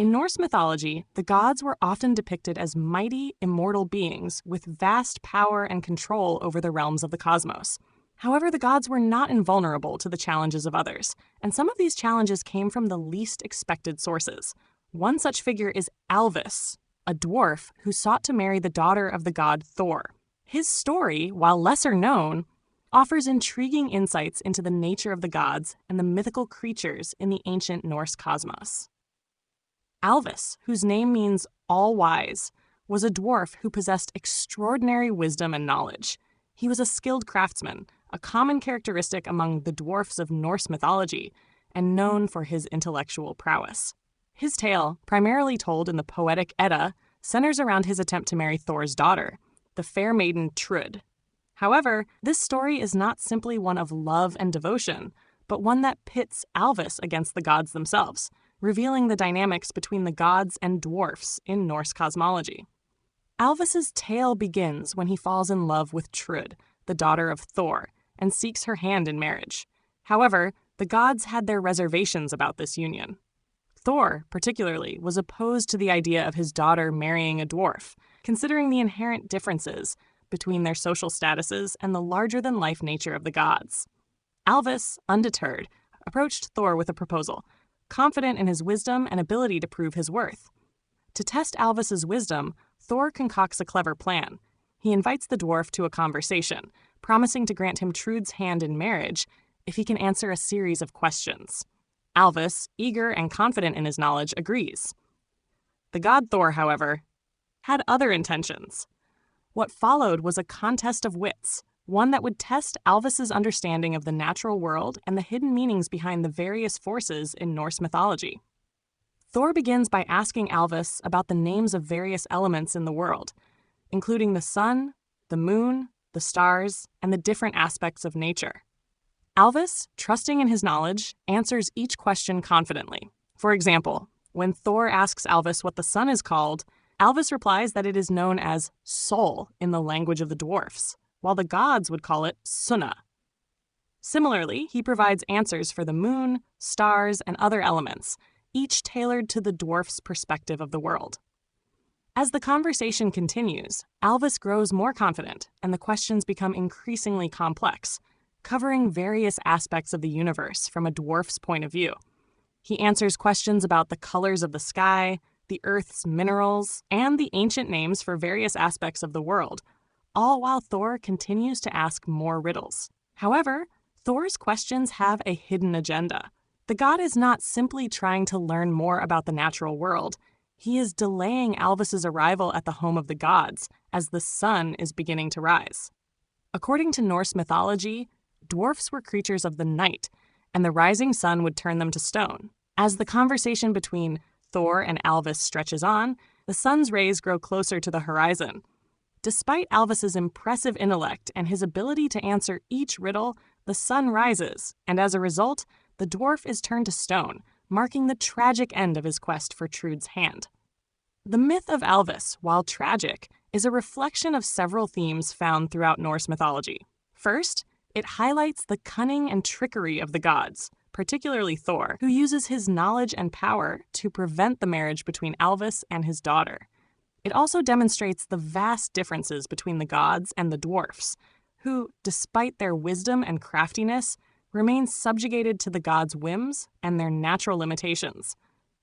In Norse mythology, the gods were often depicted as mighty, immortal beings with vast power and control over the realms of the cosmos. However, the gods were not invulnerable to the challenges of others, and some of these challenges came from the least expected sources. One such figure is Alvis, a dwarf who sought to marry the daughter of the god Thor. His story, while lesser known, offers intriguing insights into the nature of the gods and the mythical creatures in the ancient Norse cosmos. Alvis, whose name means all-wise, was a dwarf who possessed extraordinary wisdom and knowledge. He was a skilled craftsman, a common characteristic among the dwarfs of Norse mythology, and known for his intellectual prowess. His tale, primarily told in the poetic Edda, centers around his attempt to marry Thor's daughter, the fair maiden Trud. However, this story is not simply one of love and devotion, but one that pits Alvis against the gods themselves, revealing the dynamics between the gods and dwarfs in Norse cosmology. Alvis's tale begins when he falls in love with Trud, the daughter of Thor, and seeks her hand in marriage. However, the gods had their reservations about this union. Thor, particularly, was opposed to the idea of his daughter marrying a dwarf, considering the inherent differences between their social statuses and the larger-than-life nature of the gods. Alvis, undeterred, approached Thor with a proposal, confident in his wisdom and ability to prove his worth. To test Alvis's wisdom, Thor concocts a clever plan. He invites the dwarf to a conversation, promising to grant him Trud's hand in marriage if he can answer a series of questions. Alvis, eager and confident in his knowledge, agrees. The god Thor, however, had other intentions. What followed was a contest of wits, one that would test Alvis's understanding of the natural world and the hidden meanings behind the various forces in Norse mythology. Thor begins by asking Alvis about the names of various elements in the world, including the sun, the moon, the stars, and the different aspects of nature. Alvis, trusting in his knowledge, answers each question confidently. For example, when Thor asks Alvis what the sun is called, Alvis replies that it is known as Sol in the language of the dwarfs, while the gods would call it Sunna. Similarly, he provides answers for the moon, stars, and other elements, each tailored to the dwarf's perspective of the world. As the conversation continues, Alvis grows more confident, and the questions become increasingly complex, covering various aspects of the universe from a dwarf's point of view. He answers questions about the colors of the sky, the Earth's minerals, and the ancient names for various aspects of the world, all while Thor continues to ask more riddles. However, Thor's questions have a hidden agenda. The god is not simply trying to learn more about the natural world. He is delaying Alvis's arrival at the home of the gods as the sun is beginning to rise. According to Norse mythology, dwarfs were creatures of the night, and the rising sun would turn them to stone. As the conversation between Thor and Alvis stretches on, the sun's rays grow closer to the horizon. Despite Alvis's impressive intellect and his ability to answer each riddle, the sun rises, and as a result, the dwarf is turned to stone, marking the tragic end of his quest for Trud's hand. The myth of Alvis, while tragic, is a reflection of several themes found throughout Norse mythology. First, it highlights the cunning and trickery of the gods, particularly Thor, who uses his knowledge and power to prevent the marriage between Alvis and his daughter. It also demonstrates the vast differences between the gods and the dwarfs, who, despite their wisdom and craftiness, remain subjugated to the gods' whims and their natural limitations.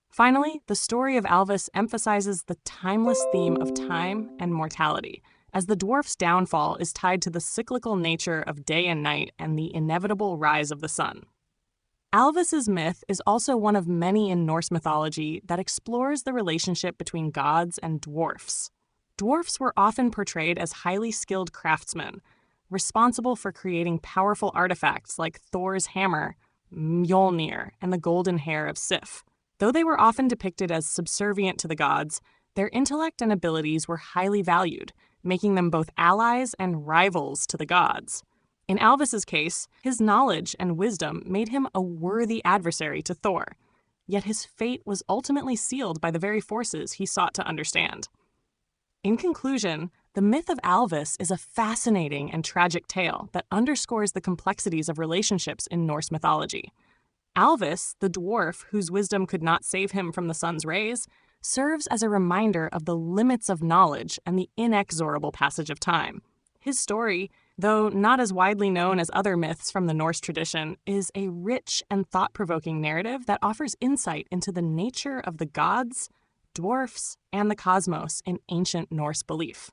Finally, the story of Alvis emphasizes the timeless theme of time and mortality, as the dwarf's downfall is tied to the cyclical nature of day and night and the inevitable rise of the sun. Alvis's myth is also one of many in Norse mythology that explores the relationship between gods and dwarfs. Dwarfs were often portrayed as highly skilled craftsmen, responsible for creating powerful artifacts like Thor's hammer, Mjolnir, and the golden hair of Sif. Though they were often depicted as subservient to the gods, their intellect and abilities were highly valued, making them both allies and rivals to the gods. In Alvis's case, his knowledge and wisdom made him a worthy adversary to Thor, yet his fate was ultimately sealed by the very forces he sought to understand. In conclusion, the myth of Alvis is a fascinating and tragic tale that underscores the complexities of relationships in Norse mythology. Alvis, the dwarf whose wisdom could not save him from the sun's rays, serves as a reminder of the limits of knowledge and the inexorable passage of time. His story, though not as widely known as other myths from the Norse tradition, is a rich and thought-provoking narrative that offers insight into the nature of the gods, dwarfs, and the cosmos in ancient Norse belief.